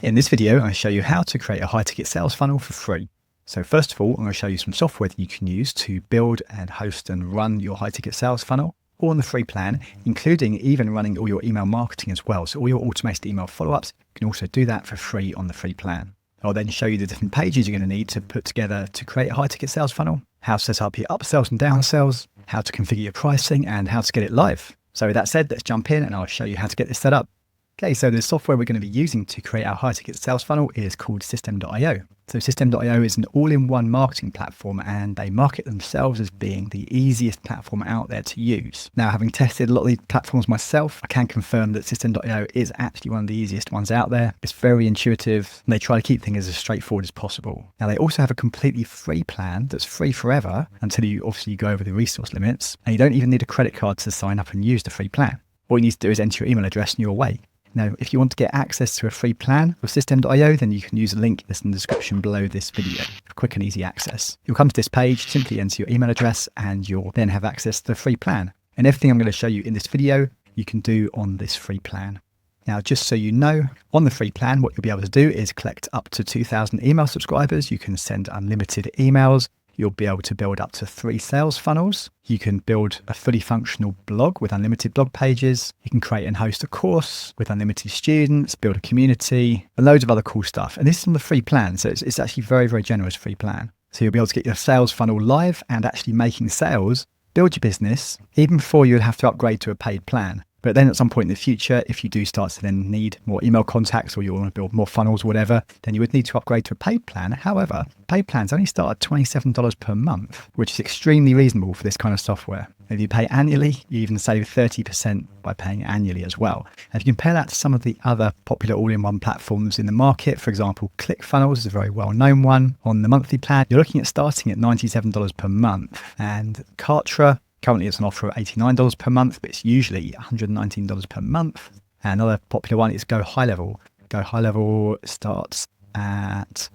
In this video, I show you how to create a high-ticket sales funnel for free. So first of all, I'm going to show you some software that you can use to build and host and run your high-ticket sales funnel, all on the free plan, including even running all your email marketing as well. So all your automated email follow-ups, you can also do that for free on the free plan. I'll then show you the different pages you're going to need to put together to create a high-ticket sales funnel, how to set up your upsells and downsells, how to configure your pricing, and how to get it live. So with that said, let's jump in and I'll show you how to get this set up. Okay, so the software we're going to be using to create our high-ticket sales funnel is called System.io. So System.io is an all-in-one marketing platform, and they market themselves as being the easiest platform out there to use. Now, having tested a lot of these platforms myself, I can confirm that System.io is actually one of the easiest ones out there. It's very intuitive, and they try to keep things as straightforward as possible. Now, they also have a completely free plan that's free forever until you obviously go over the resource limits, and you don't even need a credit card to sign up and use the free plan. All you need to do is enter your email address and you're away. Now, if you want to get access to a free plan with System.io, then you can use a link that's in the description below this video for quick and easy access. You'll come to this page, simply enter your email address, and you'll then have access to the free plan. And everything I'm going to show you in this video, you can do on this free plan. Now, just so you know, on the free plan, what you'll be able to do is collect up to 2,000 email subscribers. You can send unlimited emails. You'll be able to build up to 3 sales funnels. You can build a fully functional blog with unlimited blog pages. You can create and host a course with unlimited students, build a community, and loads of other cool stuff. And this is on the free plan, so it's actually very, very generous free plan. So you'll be able to get your sales funnel live and actually making sales, build your business, even before you'd have to upgrade to a paid plan. But then at some point in the future, if you do start to then need more email contacts or you want to build more funnels or whatever, then you would need to upgrade to a paid plan. However, paid plans only start at $27 per month, which is extremely reasonable for this kind of software. If you pay annually, you even save 30% by paying annually as well. And if you compare that to some of the other popular all-in-one platforms in the market, for example, ClickFunnels is a very well-known one. On the monthly plan, you're looking at starting at $97 per month. And Kartra, currently it's an offer of $89 per month, but it's usually $119 per month. And another popular one is Go High Level. Go High Level starts at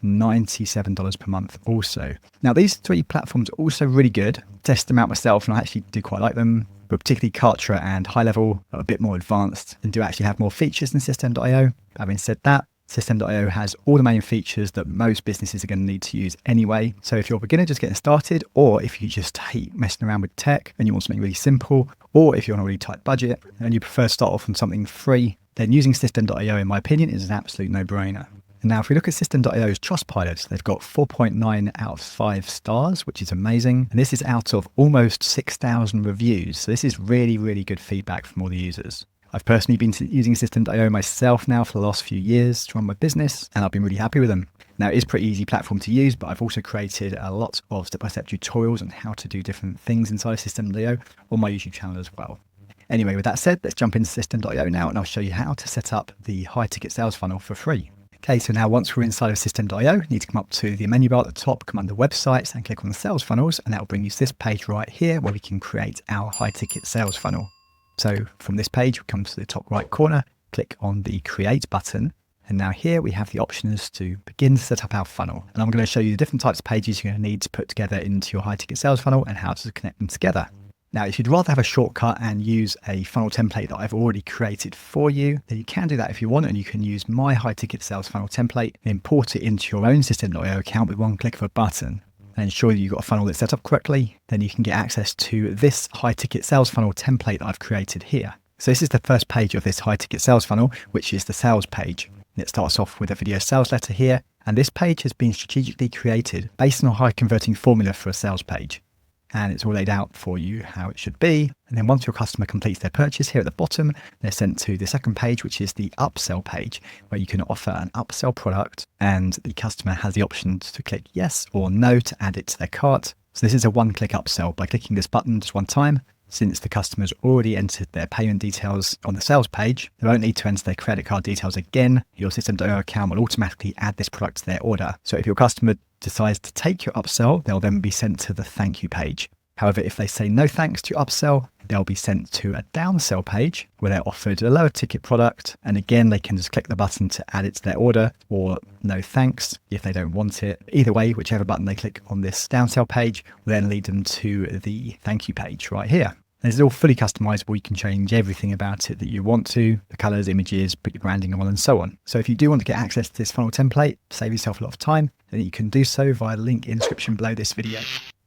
$97 per month also. Now, these 3 platforms are also really good. Test them out myself, and I actually do quite like them. But particularly Kartra and High Level are a bit more advanced and do actually have more features than System.io. Having said that, System.io has all the main features that most businesses are going to need to use anyway. So if you're a beginner just getting started, or if you just hate messing around with tech and you want something really simple, or if you're on a really tight budget and you prefer to start off on something free, then using System.io, in my opinion, is an absolute no-brainer. And now if we look at System.io's Trustpilot, they've got 4.9 out of 5 stars, which is amazing. And this is out of almost 6,000 reviews. So this is really, really good feedback from all the users. I've personally been using System.io myself now for the last few years to run my business, and I've been really happy with them. Now, it is a pretty easy platform to use, but I've also created a lot of step-by-step tutorials on how to do different things inside System.io on my YouTube channel as well. Anyway, with that said, let's jump into System.io now, and I'll show you how to set up the high-ticket sales funnel for free. Okay, so now once we're inside of System.io, you need to come up to the menu bar at the top, come under websites and click on the sales funnels, and that will bring you to this page right here where we can create our high-ticket sales funnel. So from this page, we come to the top right corner, click on the create button. And now here we have the options to begin to set up our funnel. And I'm going to show you the different types of pages you're going to need to put together into your high ticket sales funnel and how to connect them together. Now, if you'd rather have a shortcut and use a funnel template that I've already created for you, then you can do that if you want, and you can use my high ticket sales funnel template and import it into your own System.io account with one click of a button. And ensure that you've got a funnel that's set up correctly, then you can get access to this high ticket sales funnel template that I've created here. So this is the first page of this high ticket sales funnel, which is the sales page. And it starts off with a video sales letter here. And this page has been strategically created based on a high converting formula for a sales page. And it's all laid out for you how it should be. And then once your customer completes their purchase here at the bottom, they're sent to the second page, which is the upsell page, where you can offer an upsell product and the customer has the option to click yes or no to add it to their cart. So this is a one-click upsell. By clicking this button just one time, since the customer's already entered their payment details on the sales page, they won't need to enter their credit card details again. Your System.io account will automatically add this product to their order. So if your customer decides to take your upsell, they'll then be sent to the thank you page. However, if they say no thanks to your upsell, they'll be sent to a downsell page where they're offered a lower ticket product. And again, they can just click the button to add it to their order, or no thanks if they don't want it. Either way, whichever button they click on this downsell page will then lead them to the thank you page right here. And this is all fully customizable. You can change everything about it that you want to, the colors, images, put your branding on, and so on. So if you do want to get access to this funnel template, save yourself a lot of time, then you can do so via the link in the description below this video.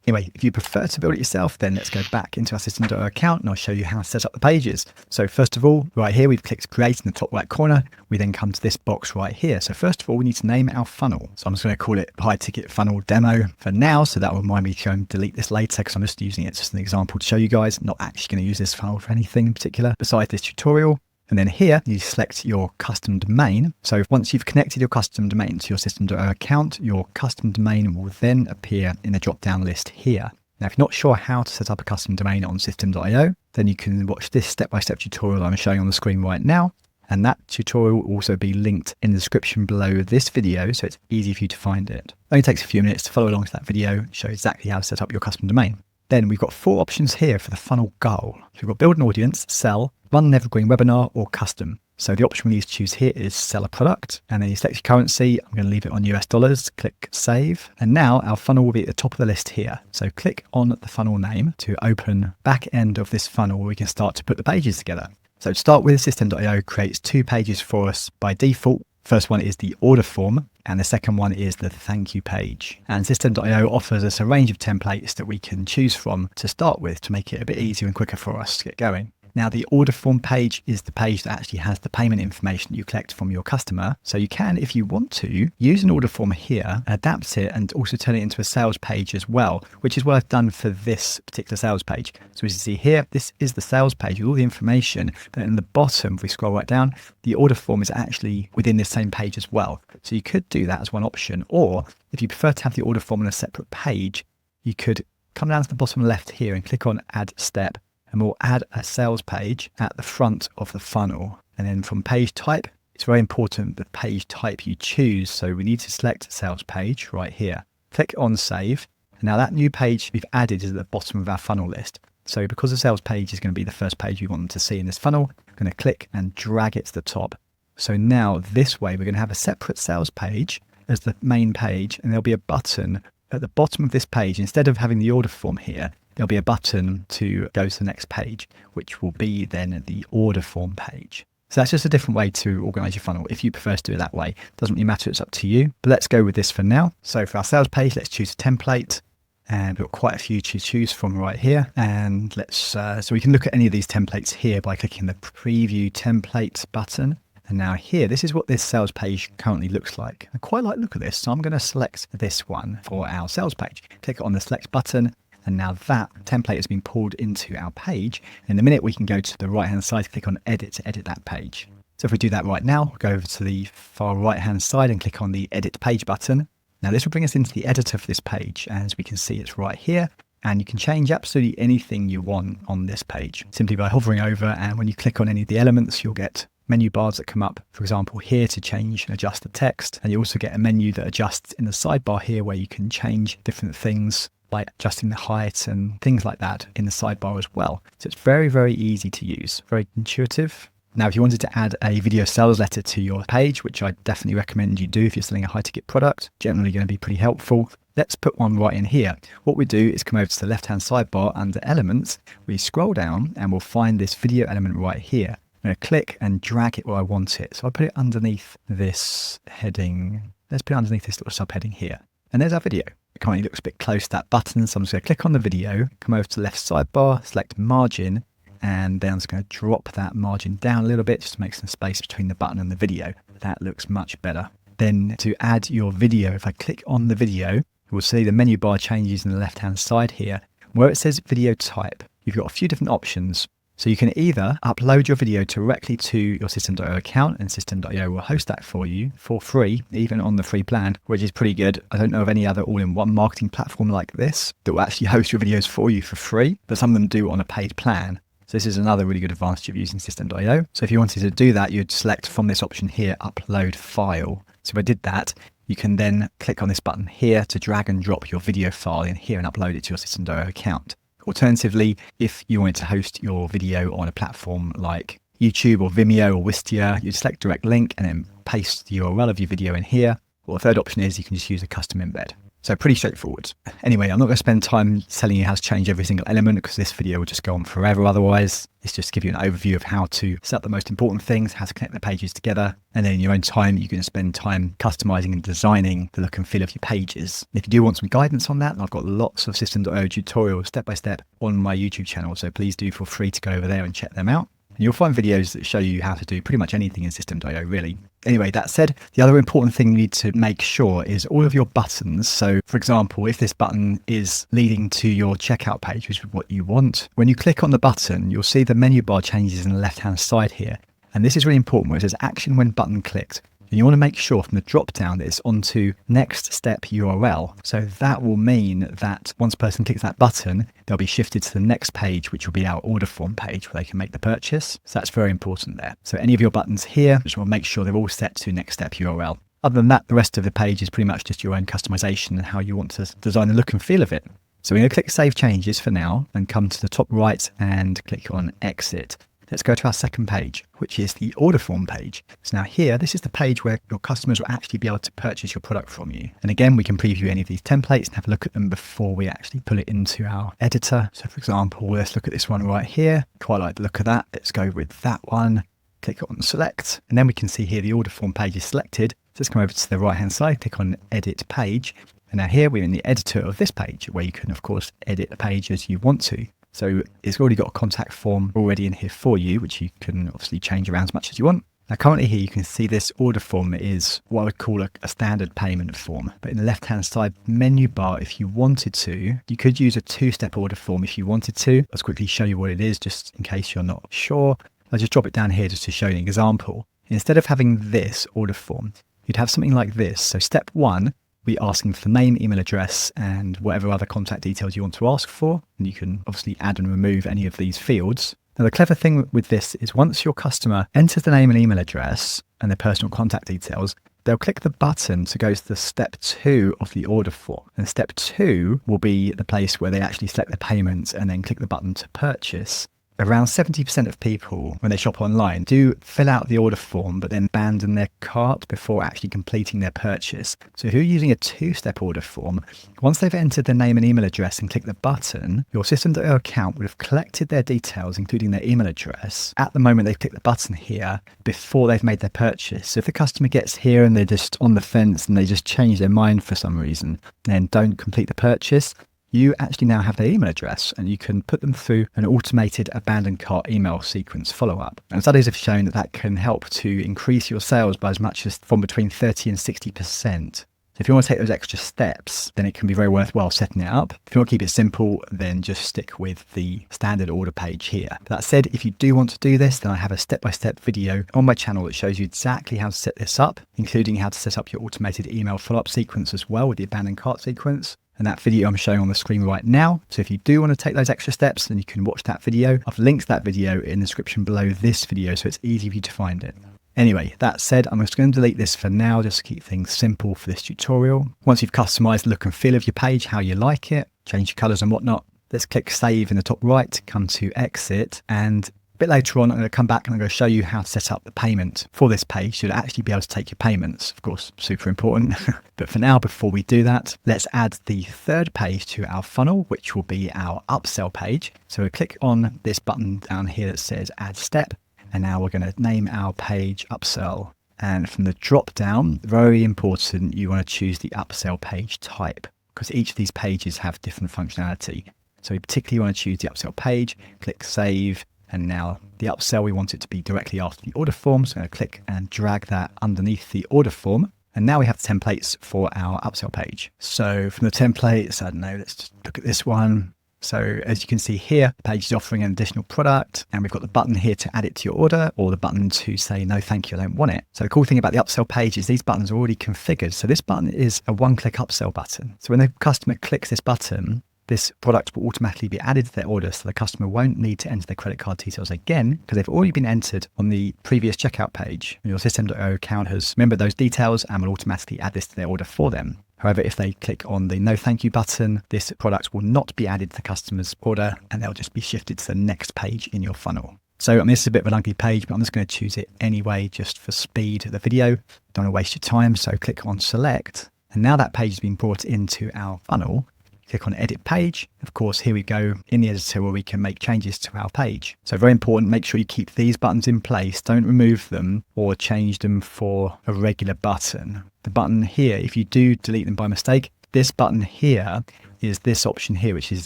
Anyway, if you prefer to build it yourself, then let's go back into our system.io account and I'll show you how to set up the pages. So first of all, right here, we've clicked create in the top right corner. We then come to this box right here. So first of all, we need to name our funnel. So I'm just going to call it high ticket funnel demo for now. So that will remind me to go and delete this later because I'm just using it as an example to show you guys. Not actually going to use this funnel for anything in particular besides this tutorial. And then here you select your custom domain. So once you've connected your custom domain to your system.io account, your custom domain will then appear in the drop-down list here. Now, if you're not sure how to set up a custom domain on system.io, then you can watch this step-by-step tutorial I'm showing on the screen right now. And that tutorial will also be linked in the description below this video, so it's easy for you to find it. It only takes a few minutes to follow along to that video, show exactly how to set up your custom domain. Then we've got 4 options here for the funnel goal. So we've got build an audience, sell, run an evergreen webinar, or custom. So the option we need to choose here is sell a product, and then you select your currency. I'm going to leave it on US dollars, click save. And now our funnel will be at the top of the list here. So click on the funnel name to open back end of this funnel where we can start to put the pages together. So to start with, system.io creates 2 pages for us by default. First one is the order form, and the second one is the thank you page. And system.io offers us a range of templates that we can choose from to start with to make it a bit easier and quicker for us to get going. Now, the order form page is the page that actually has the payment information you collect from your customer. So you can, if you want to, use an order form here, adapt it, and also turn it into a sales page as well, which is what I've done for this particular sales page. So as you see here, this is the sales page with all the information. But in the bottom, if we scroll right down, the order form is actually within this same page as well. So you could do that as one option. Or if you prefer to have the order form on a separate page, you could come down to the bottom left here and click on Add Step. And we'll add a sales page at the front of the funnel. And then from page type, it's very important the page type you choose. So we need to select sales page right here. Click on save. And now that new page we've added is at the bottom of our funnel list. So because the sales page is going to be the first page we want them to see in this funnel, I'm going to click and drag it to the top. So now this way, we're going to have a separate sales page as the main page. And there'll be a button at the bottom of this page. Instead of having the order form here, there'll be a button to go to the next page, which will be then the order form page. So that's just a different way to organize your funnel. If you prefer to do it that way, doesn't really matter, it's up to you. But let's go with this for now. So for our sales page, let's choose a template. And we've got quite a few to choose from right here. And let's, so we can look at any of these templates here by clicking the preview template button. And now here, this is what this sales page currently looks like. I quite like the look of this. So I'm going to select this one for our sales page. Click on the select button. And now that template has been pulled into our page. In a minute, we can go to the right-hand side, click on edit to edit that page. So if we do that right now, go over to the far right-hand side and click on the edit page button. Now this will bring us into the editor for this page. As we can see, it's right here. And you can change absolutely anything you want on this page simply by hovering over. And when you click on any of the elements, you'll get menu bars that come up, for example, here to change and adjust the text. And you also get a menu that adjusts in the sidebar here where you can change different things, like adjusting the height and things like that in the sidebar as well. So it's very, very easy to use, very intuitive. Now, if you wanted to add a video sales letter to your page, which I definitely recommend you do if you're selling a high ticket product, generally going to be pretty helpful. Let's put one right in here. What we do is come over to the left-hand sidebar under elements. We scroll down and we'll find this video element right here. I'm going to click and drag it where I want it. So I put it underneath this heading. Let's put it underneath this little subheading here. And there's our video. It currently looks a bit close to that button, so I'm just going to click on the video, come over to the left sidebar, select margin, and then I'm just going to drop that margin down a little bit just to make some space between the button and the video. That looks much better. Then to add your video, if I click on the video, we'll see the menu bar changes in the left-hand side here. Where it says video type, you've got a few different options. So you can either upload your video directly to your system.io account and system.io will host that for you for free, even on the free plan, which is pretty good. I don't know of any other all-in-one marketing platform like this that will actually host your videos for you for free, but some of them do on a paid plan. So this is another really good advantage of using system.io. So if you wanted to do that, you'd select from this option here, upload file. So if I did that, you can then click on this button here to drag and drop your video file in here and upload it to your system.io account. Alternatively, if you wanted to host your video on a platform like YouTube or Vimeo or Wistia, you'd select direct link and then paste the URL of your video in here. Or the third option is you can just use a custom embed. So pretty straightforward. Anyway, I'm not going to spend time telling you how to change every single element because this video will just go on forever otherwise. It's just to give you an overview of how to set up the most important things, how to connect the pages together. And then in your own time, you can spend time customizing and designing the look and feel of your pages. If you do want some guidance on that, I've got lots of System.io tutorials step-by-step on my YouTube channel. So please do feel free to go over there and check them out. And you'll find videos that show you how to do pretty much anything in System.io, really. Anyway, that said, the other important thing you need to make sure is all of your buttons. So, for example, if this button is leading to your checkout page, which is what you want, when you click on the button, you'll see the menu bar changes in the left-hand side here. And this is really important where it says action when button clicked. And you want to make sure from the drop down that it's onto next step URL. So that will mean that once a person clicks that button, they'll be shifted to the next page, which will be our order form page where they can make the purchase. So that's very important there. So any of your buttons here, just want to make sure they're all set to next step URL. Other than that, the rest of the page is pretty much just your own customization and how you want to design the look and feel of it. So we're going to click Save Changes for now and come to the top right and click on Exit. Let's go to our second page, which is the order form page. So now here, this is the page where your customers will actually be able to purchase your product from you. And again, we can preview any of these templates and have a look at them before we actually pull it into our editor. So for example, let's look at this one right here. Quite like the look of that. Let's go with that one. Click on Select. And then we can see here the order form page is selected. So let's come over to the right-hand side, click on Edit Page. And now here we're in the editor of this page where you can, of course, edit the page as you want to. So it's already got a contact form already in here for you, which you can obviously change around as much as you want. Now currently here you can see this order form is what I would call a standard payment form. But in the left-hand side menu bar, if you wanted to, you could use a two-step order form if you wanted to. Let's quickly show you what it is just in case you're not sure. I'll just drop it down here just to show you an example. Instead of having this order form, you'd have something like this. So step one, be asking for the name, email address, and whatever other contact details you want to ask for. And you can obviously add and remove any of these fields. Now, the clever thing with this is once your customer enters the name and email address and their personal contact details, they'll click the button to go to the step 2 of the order form. And step 2 will be the place where they actually select the payment and then click the button to purchase. Around 70% of people, when they shop online, do fill out the order form but then abandon their cart before actually completing their purchase. So if you're using a two-step order form, once they've entered their name and email address and clicked the button, your System.io account would have collected their details, including their email address, at the moment they've clicked the button here before they've made their purchase. So if the customer gets here and they're just on the fence and they just change their mind for some reason and don't complete the purchase, you actually now have their email address and you can put them through an automated abandoned cart email sequence follow-up. And studies have shown that that can help to increase your sales by as much as from between 30 and 60%. So if you want to take those extra steps, then it can be very worthwhile setting it up. If you want to keep it simple, then just stick with the standard order page here. That said, if you do want to do this, then I have a step-by-step video on my channel that shows you exactly how to set this up, including how to set up your automated email follow-up sequence as well with the abandoned cart sequence. And that video I'm showing on the screen right now. So if you do want to take those extra steps, then you can watch that video. I've linked that video in the description below this video, so it's easy for you to find it. Anyway, that said, I'm just going to delete this for now, just to keep things simple for this tutorial. Once you've customized the look and feel of your page, how you like it, change your colors and whatnot, let's click Save in the top right, come to Exit, and a bit later on, I'm going to come back and I'm going to show you how to set up the payment for this page to actually be able to take your payments. Of course, super important. But for now, before we do that, let's add the third page to our funnel, which will be our upsell page. So we'll click on this button down here that says Add Step. And now we're going to name our page Upsell. And from the drop down, very important, you want to choose the upsell page type because each of these pages have different functionality. So we particularly want to choose the upsell page, click Save. And now the upsell, we want it to be directly after the order form. So I'm going to click and drag that underneath the order form. And now we have the templates for our upsell page. So from the templates, I don't know, let's just look at this one. So as you can see here, the page is offering an additional product and we've got the button here to add it to your order or the button to say, no, thank you, I don't want it. So the cool thing about the upsell page is these buttons are already configured. So this button is a one-click upsell button. So when the customer clicks this button, this product will automatically be added to their order so the customer won't need to enter their credit card details again because they've already been entered on the previous checkout page. And your System.io account has remembered those details and will automatically add this to their order for them. However, if they click on the no thank you button, this product will not be added to the customer's order and they'll just be shifted to the next page in your funnel. So I mean, this is a bit of an ugly page, but I'm just going to choose it anyway just for speed of the video. Don't want to waste your time, so click on Select. And now that page has been brought into our funnel, click on edit page. Of course, here we go in the editor where we can make changes to our page. So very important, make sure you keep these buttons in place. Don't remove them or change them for a regular button. The button here, if you do delete them by mistake, this button here is this option here, which is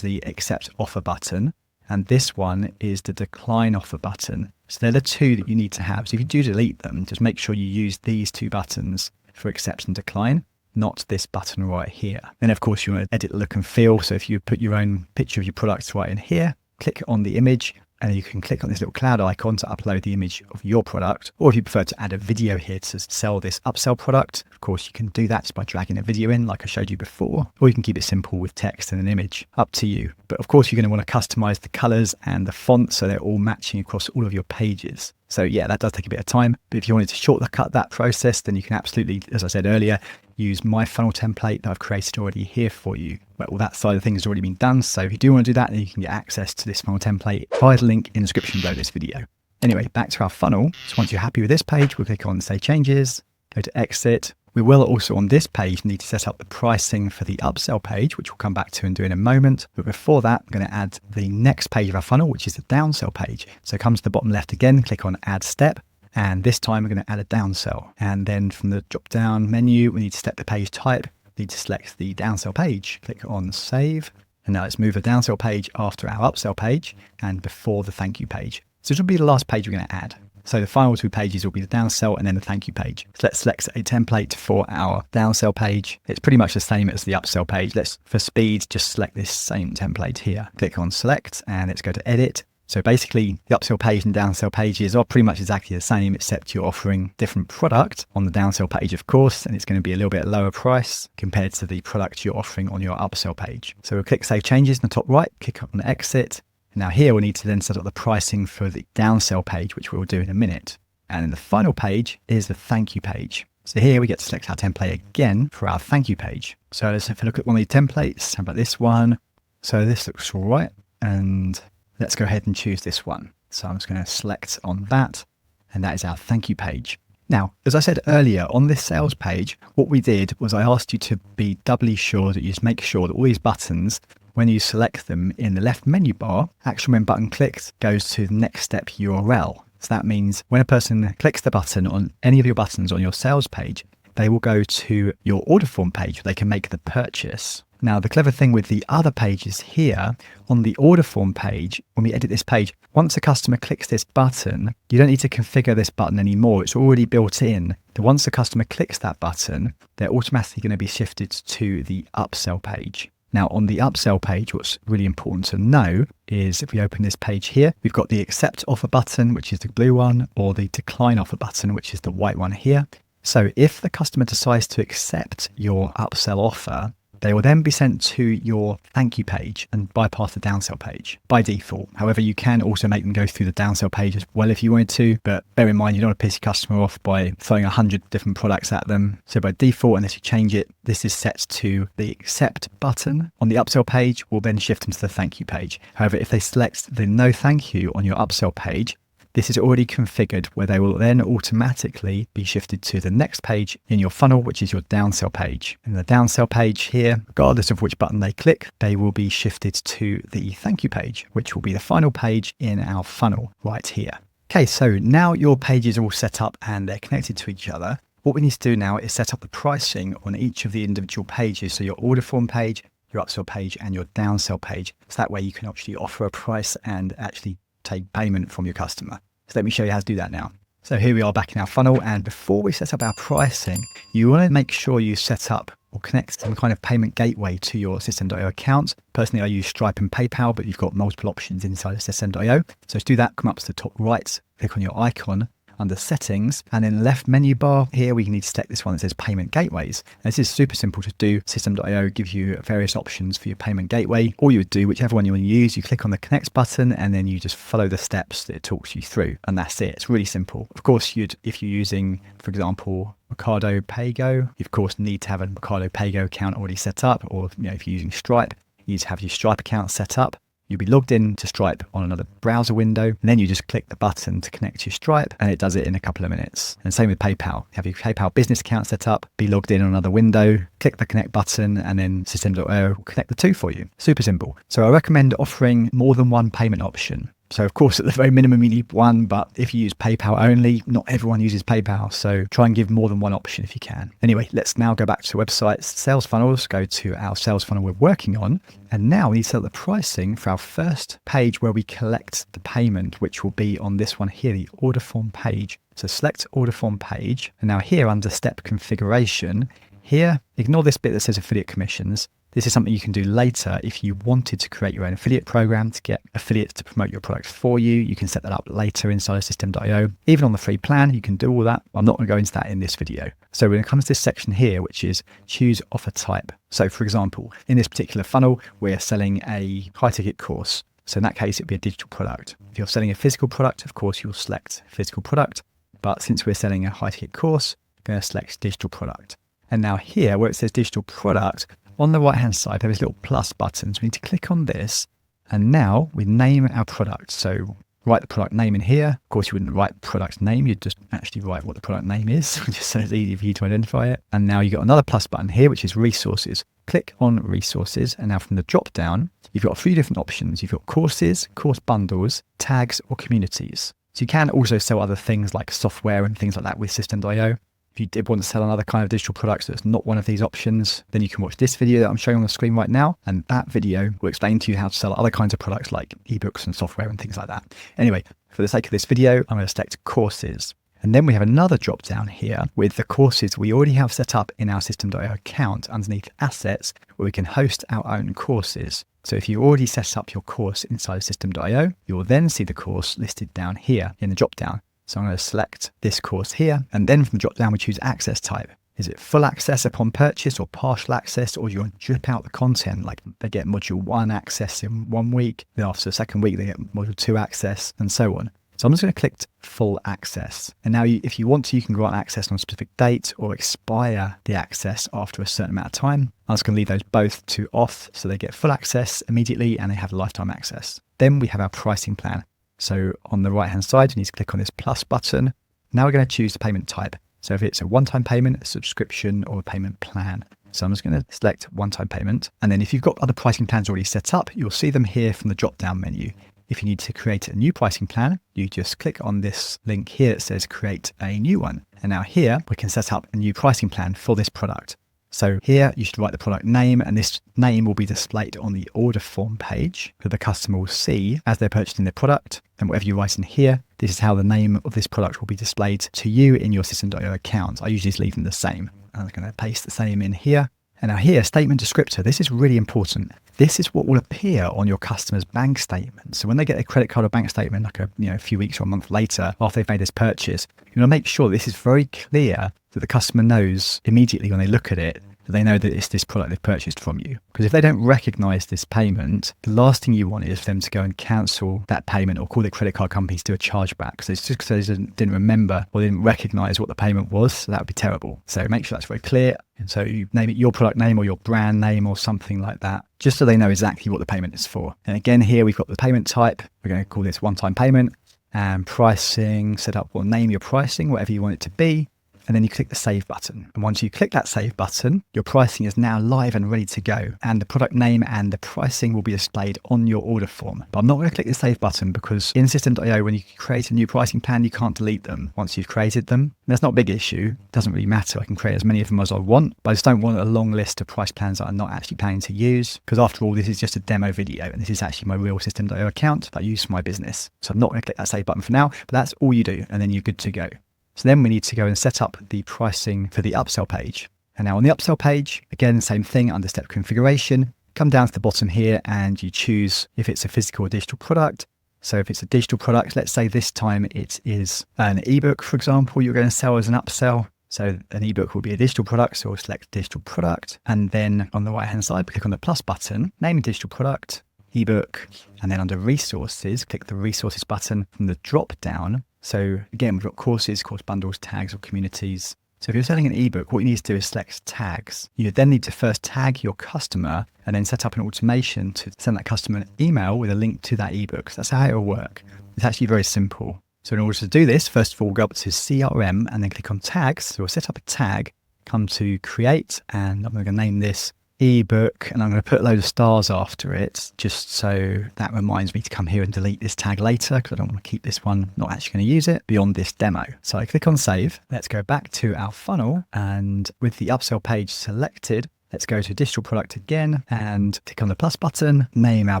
the accept offer button. And this one is the decline offer button. So they're the two that you need to have. So if you do delete them, just make sure you use these two buttons for accept and decline, not this button right here. Then of course you want to edit the look and feel. So if you put your own picture of your products right in here, click on the image, and you can click on this little cloud icon to upload the image of your product. Or if you prefer to add a video here to sell this upsell product, of course you can do that just by dragging a video in like I showed you before, or you can keep it simple with text and an image, up to you. But of course you're going to want to customize the colors and the font so they're all matching across all of your pages. So yeah, that does take a bit of time, but if you wanted to shortcut that process, then you can absolutely, as I said earlier, use my funnel template that I've created already here for you. Well, that side of things has already been done. So if you do want to do that, then you can get access to this funnel template via the link in the description below this video. Anyway, back to our funnel. So once you're happy with this page, we'll click on Save Changes, go to Exit. We will also on this page need to set up the pricing for the upsell page, which we'll come back to and do in a moment. But before that, I'm going to add the next page of our funnel, which is the downsell page. So come to the bottom left again, click on Add Step. And this time we're going to add a downsell. And then from the drop down menu, we need to select the page type. We need to select the downsell page. Click on Save. And now let's move the downsell page after our upsell page and before the thank you page. So this will be the last page we're going to add. So the final two pages will be the downsell and then the thank you page. So let's select a template for our downsell page. It's pretty much the same as the upsell page. Let's, for speed, just select this same template here. Click on Select and let's go to Edit. So basically the upsell page and downsell pages are pretty much exactly the same, except you're offering different product on the downsell page, of course, and it's going to be a little bit lower price compared to the product you're offering on your upsell page. So we'll click Save Changes in the top right, click on Exit. Now here we'll need to then set up the pricing for the downsell page, which we'll do in a minute. And then the final page is the thank you page. So here we get to select our template again for our thank you page. So let's have a look at one of the templates. How about this one? So this looks all right. And let's go ahead and choose this one. So I'm just going to select on that. And that is our thank you page. Now, as I said earlier, on this sales page, what we did was I asked you to be doubly sure that you just make sure that all these buttons, when you select them in the left menu bar, action when button clicked goes to the next step URL. So that means when a person clicks the button on any of your buttons on your sales page, they will go to your order form page where they can make the purchase. Now, the clever thing with the other pages here, on the order form page, when we edit this page, once a customer clicks this button, you don't need to configure this button anymore. It's already built in. Once a customer clicks that button, they're automatically going to be shifted to the upsell page. Now, on the upsell page, what's really important to know is if we open this page here, we've got the accept offer button, which is the blue one, or the decline offer button, which is the white one here. So if the customer decides to accept your upsell offer, they will then be sent to your thank you page and bypass the downsell page by default. However, you can also make them go through the downsell page as well if you wanted to, but bear in mind, you don't want to piss your customer off by throwing 100 different products at them. So by default, unless you change it, this is set to the accept button on the upsell page, will then shift them to the thank you page. However, if they select the no thank you on your upsell page, this is already configured where they will then automatically be shifted to the next page in your funnel, which is your downsell page. And the downsell page here, regardless of which button they click, they will be shifted to the thank you page, which will be the final page in our funnel right here. Okay, so now your pages are all set up and they're connected to each other. What we need to do now is set up the pricing on each of the individual pages. So your order form page, your upsell page, and your downsell page. So that way you can actually offer a price and actually take payment from your customer. So let me show you how to do that now. So here we are back in our funnel, and before we set up our pricing, you want to make sure you set up or connect some kind of payment gateway to your System.io account. Personally, I use Stripe and PayPal, but you've got multiple options inside of System.io. So to do that, come up to the top right, click on your icon under settings, and in the left menu bar here we need to select this one that says payment gateways. And this is super simple to do. System.io gives you various options for your payment gateway. All you would do, whichever one you want to use, you click on the connect button and then you just follow the steps that it talks you through, and that's it. It's really simple. Of course, if you're using, for example, Mercado Pago, you of course need to have a Mercado Pago account already set up, or if you're using Stripe, you need to have your Stripe account set up. you'll be logged in to Stripe on another browser window, and then you just click the button to connect to your Stripe, and it does it in a couple of minutes. And same with PayPal. Have your PayPal business account set up, be logged in on another window, click the connect button, and then System.io will connect the two for you. Super simple. So I recommend offering more than one payment option. So of course, at the very minimum, you need one, but if you use PayPal only, not everyone uses PayPal. So try and give more than one option if you can. Anyway, let's now go back to the website's sales funnels, go to our sales funnel we're working on. And now we need to set up the pricing for our first page where we collect the payment, which will be on this one here, the order form page. So select order form page. And now here under step configuration, here, ignore this bit that says affiliate commissions. This is something you can do later if you wanted to create your own affiliate program to get affiliates to promote your product for you. You can set that up later inside of System.io. Even on the free plan, you can do all that. I'm not going to go into that in this video. So when it comes to this section here, which is choose offer type. So for example, in this particular funnel, we're selling a high ticket course. So in that case, it'd be a digital product. If you're selling a physical product, of course, you'll select physical product. But since we're selling a high ticket course, I'm going to select digital product. And now here, where it says digital product, on the right-hand side, there is little plus buttons. We need to click on this, and now we name our product. So write the product name in here. Of course, you wouldn't write product name. You'd just actually write what the product name is, just so it's easy for you to identify it. And now you've got another plus button here, which is resources. Click on resources, and now from the drop down, you've got 3 different options. You've got courses, course bundles, tags, or communities. So you can also sell other things like software and things like that with System.io. If you did want to sell another kind of digital product that's not one of these options, then you can watch this video that I'm showing on the screen right now. And that video will explain to you how to sell other kinds of products like ebooks and software and things like that. Anyway, for the sake of this video, I'm going to select courses. And then we have another drop down here with the courses we already have set up in our System.io account underneath assets, where we can host our own courses. So if you already set up your course inside of System.io, you will then see the course listed down here in the drop down. So I'm going to select this course here, and then from the drop down we choose access type. Is it full access upon purchase or partial access, or do you want to drip out the content? Like they get module 1 access in 1 week, then after the second week they get module 2 access, and so on. So I'm just going to click full access. And now if you want to, you can grant access on a specific date or expire the access after a certain amount of time. I'm just going to leave those both to off so they get full access immediately and they have lifetime access. Then we have our pricing plan. So on the right hand side, you need to click on this plus button. Now we're going to choose the payment type. So if it's a one-time payment, a subscription, or a payment plan. So I'm just going to select one-time payment. And then if you've got other pricing plans already set up, you'll see them here from the drop-down menu. If you need to create a new pricing plan, you just click on this link here that says create a new one. And now here we can set up a new pricing plan for this product. So here you should write the product name, and this name will be displayed on the order form page that the customer will see as they're purchasing their product. And whatever you write in here, this is how the name of this product will be displayed to you in your System.io account. I usually just leave them the same. I'm going to paste the same in here. And now here, statement descriptor. This is really important. This is what will appear on your customer's bank statement. So when they get a credit card or bank statement, like a few weeks or a month later after they've made this purchase, you want to make sure this is very clear that the customer knows immediately when they look at it that they know that it's this product they've purchased from you. Because if they don't recognize this payment, the last thing you want is for them to go and cancel that payment or call their credit card company to do a chargeback. So it's just because they didn't remember or didn't recognize what the payment was. So that would be terrible. So make sure that's very clear. And so you name it your product name or your brand name or something like that, just so they know exactly what the payment is for. And again, here we've got the payment type. We're going to call this one-time payment, and pricing, set up or name your pricing, whatever you want it to be. And then you click the save button. And once you click that save button, your pricing is now live and ready to go. And the product name and the pricing will be displayed on your order form. But I'm not going to click the save button because in System.io, when you create a new pricing plan, you can't delete them once you've created them. And that's not a big issue. It doesn't really matter. I can create as many of them as I want, but I just don't want a long list of price plans that I'm not actually planning to use. Because after all, this is just a demo video. And this is actually my real System.io account that I use for my business. So I'm not going to click that save button for now, but that's all you do. And then you're good to go. So then we need to go and set up the pricing for the upsell page. And now on the upsell page, again, same thing under step configuration, come down to the bottom here and you choose if it's a physical or digital product. So if it's a digital product, let's say this time it is an ebook, for example, you're going to sell as an upsell. So an ebook will be a digital product. So we'll select digital product. And then on the right hand side, click on the plus button, name a digital product, ebook. And then under resources, click the resources button from the drop down. So again, we've got courses, course bundles, tags or communities. So if you're selling an ebook, what you need to do is select tags. You then need to first tag your customer and then set up an automation to send that customer an email with a link to that ebook. So that's how it will work. It's actually very simple. So in order to do this, first of all, go up to CRM and then click on tags. So we'll set up a tag, come to create, and I'm going to name this ebook, and I'm going to put a load of stars after it just so that reminds me to come here and delete this tag later, because I don't want to keep this one, not actually going to use it beyond this demo. So I click on save. Let's go back to our funnel, and with the upsell page selected, let's go to digital product again and click on the plus button, name our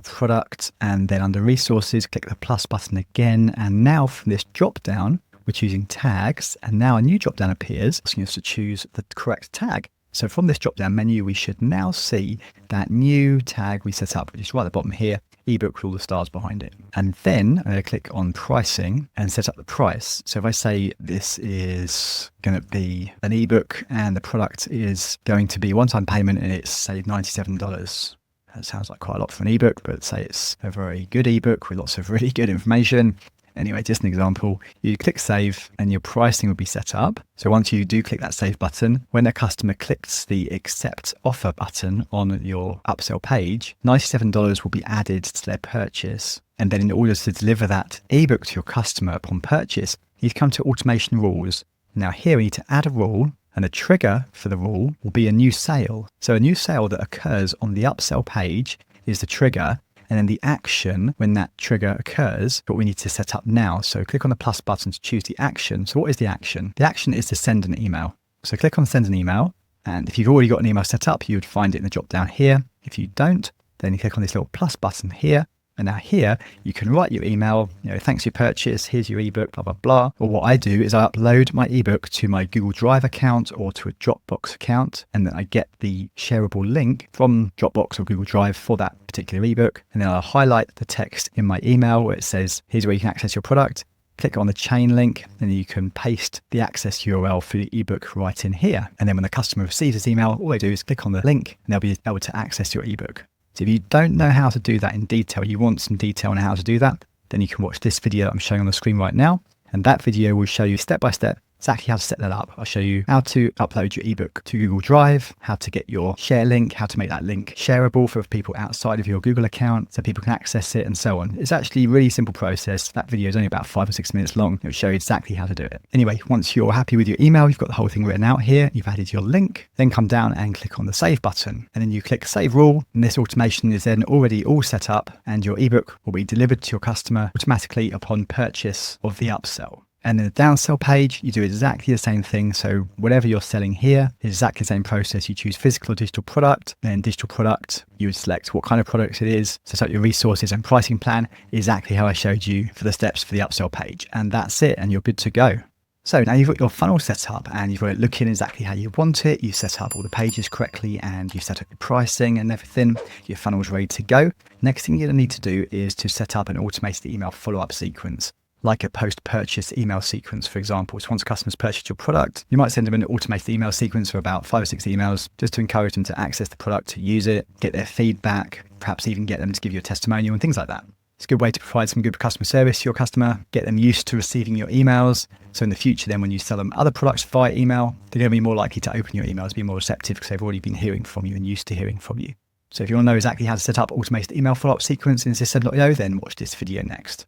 product, and then under resources, click the plus button again. And now from this drop down, we're choosing tags, and now a new drop down appears asking us to choose the correct tag. So from this drop-down menu, we should now see that new tag we set up, which is right at the bottom here, ebook with all the stars behind it. And then I'm going to click on pricing and set up the price. So if I say this is going to be an ebook and the product is going to be one-time payment and it's, say, $97. That sounds like quite a lot for an ebook, but say it's a very good ebook with lots of really good information. Anyway, just an example, you click save and your pricing will be set up. So once you do click that save button, when a customer clicks the accept offer button on your upsell page, $97 will be added to their purchase. And then in order to deliver that ebook to your customer upon purchase, you come to automation rules. Now here we need to add a rule, and a trigger for the rule will be a new sale. So a new sale that occurs on the upsell page is the trigger. And then the action, when that trigger occurs, what we need to set up now. So click on the plus button to choose the action. So what is the action? The action is to send an email. So click on send an email. And if you've already got an email set up, you would find it in the drop down here. If you don't, then you click on this little plus button here. And now here, you can write your email, thanks for your purchase, here's your ebook, blah, blah, blah. Or what I do is I upload my ebook to my Google Drive account or to a Dropbox account. And then I get the shareable link from Dropbox or Google Drive for that particular ebook. And then I'll highlight the text in my email where it says, here's where you can access your product. Click on the chain link, and you can paste the access URL for the ebook right in here. And then when the customer receives this email, all they do is click on the link and they'll be able to access your ebook. So if you don't know how to do that in detail, you want some detail on how to do that, then you can watch this video that I'm showing on the screen right now. And that video will show you step by step exactly how to set that up. I'll show you how to upload your ebook to Google Drive, how to get your share link, how to make that link shareable for people outside of your Google account so people can access it and so on. It's actually a really simple process. That video is only about 5 or 6 minutes long. It'll show you exactly how to do it. Anyway, once you're happy with your email, you've got the whole thing written out here, you've added your link, then come down and click on the save button. And then you click save rule, and this automation is then already all set up, and your ebook will be delivered to your customer automatically upon purchase of the upsell. And in the downsell page, you do exactly the same thing. So whatever you're selling here is exactly the same process. You choose physical or digital product, then digital product, you would select what kind of product it is, set up your resources and pricing plan, exactly how I showed you for the steps for the upsell page. And that's it, and you're good to go. So now you've got your funnel set up and you've got it looking exactly how you want it. You set up all the pages correctly and you set up your pricing and everything. Your funnel's ready to go. Next thing you're going to need to do is to set up an automated email follow-up sequence, like a post-purchase email sequence, for example. So once customers purchase your product, you might send them an automated email sequence for about 5 or 6 emails just to encourage them to access the product, to use it, get their feedback, perhaps even get them to give you a testimonial and things like that. It's a good way to provide some good customer service to your customer, get them used to receiving your emails. So in the future, then when you sell them other products via email, they're going to be more likely to open your emails, be more receptive because they've already been hearing from you and used to hearing from you. So if you want to know exactly how to set up automated email follow-up sequence in System.io, then watch this video next.